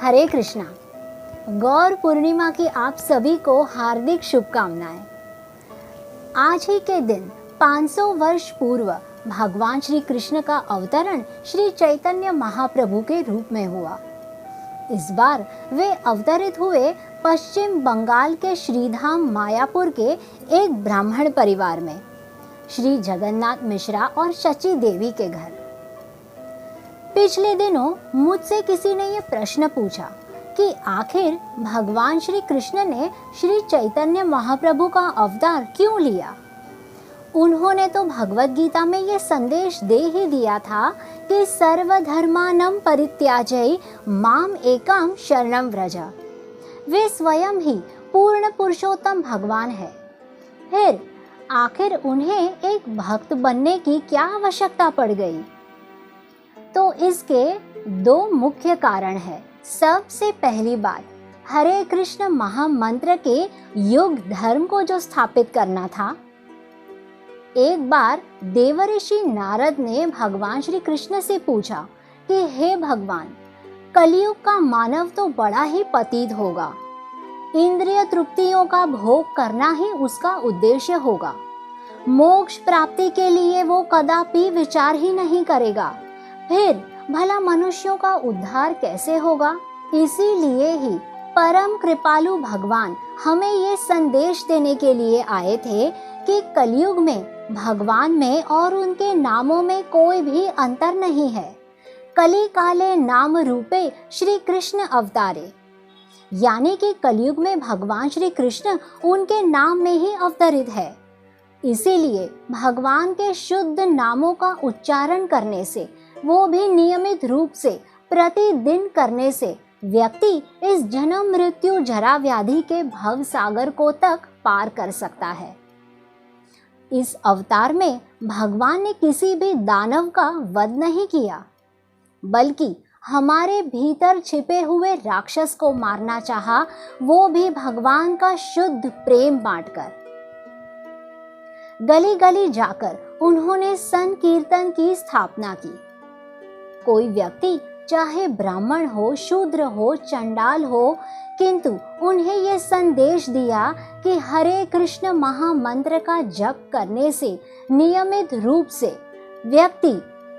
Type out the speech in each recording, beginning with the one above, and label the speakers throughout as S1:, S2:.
S1: हरे कृष्णा। गौर पूर्णिमा की आप सभी को हार्दिक शुभकामनाएं। आज ही के दिन 500 वर्ष पूर्व भगवान श्री कृष्ण का अवतरण श्री चैतन्य महाप्रभु के रूप में हुआ। इस बार वे अवतरित हुए पश्चिम बंगाल के श्रीधाम मायापुर के एक ब्राह्मण परिवार में, श्री जगन्नाथ मिश्रा और शची देवी के घर। पिछले दिनों मुझसे किसी ने यह प्रश्न पूछा कि आखिर भगवान श्री कृष्ण ने श्री चैतन्य महाप्रभु का अवतार क्यों लिया। उन्होंने तो भगवत गीता में यह संदेश दे ही दिया था कि सर्वधर्मानं परित्याज्य माम एकम शरणं व्रज। वे स्वयं ही पूर्ण पुरुषोत्तम भगवान है। फिर आखिर उन्हें एक भक्त बनने की क्या आवश्यकता पड़ गई। तो इसके दो मुख्य कारण हैं। सबसे पहली बात, हरे कृष्ण महामंत्र के युग धर्म को जो स्थापित करना था। एक बार देवर्षि नारद ने भगवान श्री कृष्ण से पूछा कि हे भगवान, कलयुग का मानव तो बड़ा ही पतित होगा, इंद्रिय तृप्तियों का भोग करना ही उसका उद्देश्य होगा, मोक्ष प्राप्ति के लिए वो कदापि विचार ही नहीं करेगा, फिर भला मनुष्यों का उद्धार कैसे होगा। इसीलिए ही परम कृपालु भगवान हमें ये संदेश देने के लिए आए थे कि कलयुग में भगवान में और उनके नामों में कोई भी अंतर नहीं है। कली काले नाम रूपे श्री कृष्ण अवतारे, यानी कि कलयुग में भगवान श्री कृष्ण उनके नाम में ही अवतरित है। इसीलिए भगवान के शुद्ध नामों का उच्चारण करने से, वो भी नियमित रूप से प्रतिदिन करने से व्यक्ति इस जन्म मृत्यु जरा व्याधि के भव सागर को तक पार कर सकता है। इस अवतार में भगवान ने किसी भी दानव का वध नहीं किया, बल्कि हमारे भीतर छिपे हुए राक्षस को मारना चाहा, वो भी भगवान का शुद्ध प्रेम बांटकर। गली गली जाकर उन्होंने संकीर्तन की स्थापना की। कोई व्यक्ति चाहे ब्राह्मण हो, शूद्र हो, चंडाल हो, किंतु उन्हें यह संदेश दिया कि हरे कृष्ण महामंत्र का जप करने से नियमित रूप से व्यक्ति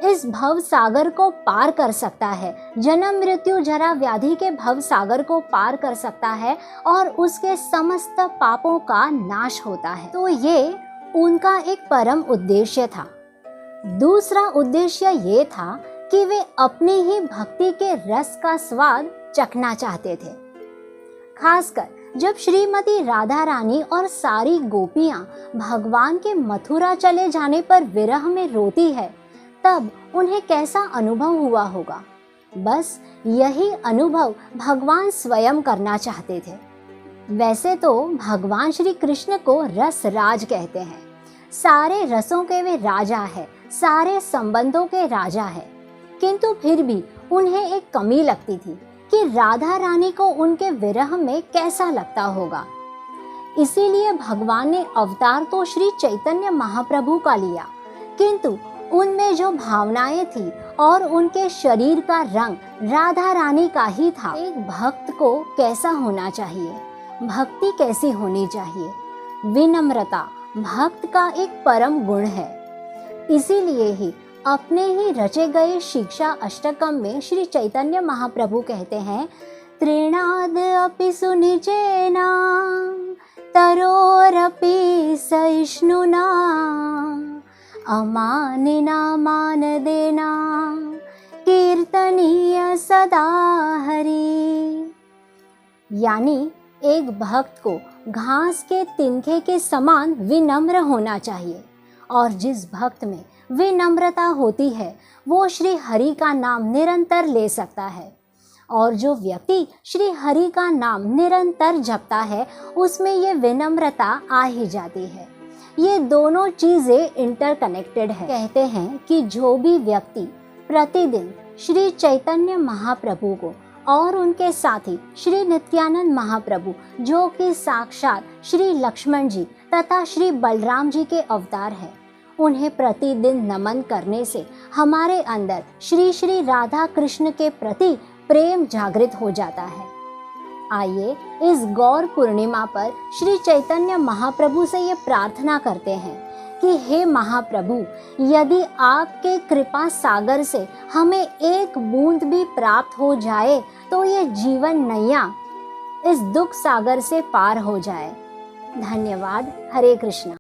S1: इस भव सागर को पार कर सकता है, जन्म मृत्यु जरा व्याधि के भव सागर को पार कर सकता है और उसके समस्त पापों का नाश होता है। तो ये उनका एक परम उद्देश्य था। दूसरा उद्देश्य ये था कि वे अपनी ही भक्ति के रस का स्वाद चखना चाहते थे। खासकर जब श्रीमती राधा रानी और सारी गोपियां भगवान के मथुरा चले जाने पर विरह में रोती है, तब उन्हें कैसा अनुभव हुआ होगा। बस यही अनुभव भगवान स्वयं करना चाहते थे। वैसे तो भगवान श्री कृष्ण को रस राज कहते हैं। सारे रसों के वे राजा है, सारे संबंधों के राजा है। किंतु फिर भी उन्हें एक कमी लगती थी कि राधा रानी को उनके विरह में कैसा लगता होगा। इसीलिए भगवान ने अवतार तो श्री चैतन्य महाप्रभु का लिया, किंतु उनमें जो भावनाएं थी और उनके शरीर का रंग राधा रानी का ही था। एक भक्त को कैसा होना चाहिए, भक्ति कैसी होनी चाहिए। विनम्रता भक्त का एक परम गुण है। इसीलिए ही अपने ही रचे गए शिक्षा अष्टकम में श्री चैतन्य महाप्रभु कहते हैं, तृणाद अपि सुनिचेना तरोरपि सहिष्णुना अमानिना मानदेना कीर्तनीय सदा हरि। यानी एक भक्त को घास के तिनके के समान विनम्र होना चाहिए, और जिस भक्त में विनम्रता होती है वो श्री हरि का नाम निरंतर ले सकता है, और जो व्यक्ति श्री हरि का नाम निरंतर जपता है उसमें ये विनम्रता आ ही जाती है। ये दोनों चीजें इंटरकनेक्टेड है। कहते हैं कि जो भी व्यक्ति प्रतिदिन श्री चैतन्य महाप्रभु को और उनके साथी श्री नित्यानंद महाप्रभु, जो कि साक्षात श्री लक्ष्मण जी तथा श्री बलराम जी के अवतार हैं, उन्हें प्रतिदिन नमन करने से हमारे अंदर श्री श्री राधा कृष्ण के प्रति प्रेम जागृत हो जाता है। आइए इस गौर पूर्णिमा पर श्री चैतन्य महाप्रभु से ये प्रार्थना करते हैं कि हे महाप्रभु, यदि आपके कृपा सागर से हमें एक बूंद भी प्राप्त हो जाए तो ये जीवन नैया इस दुख सागर से पार हो जाए। धन्यवाद। हरे कृष्णा।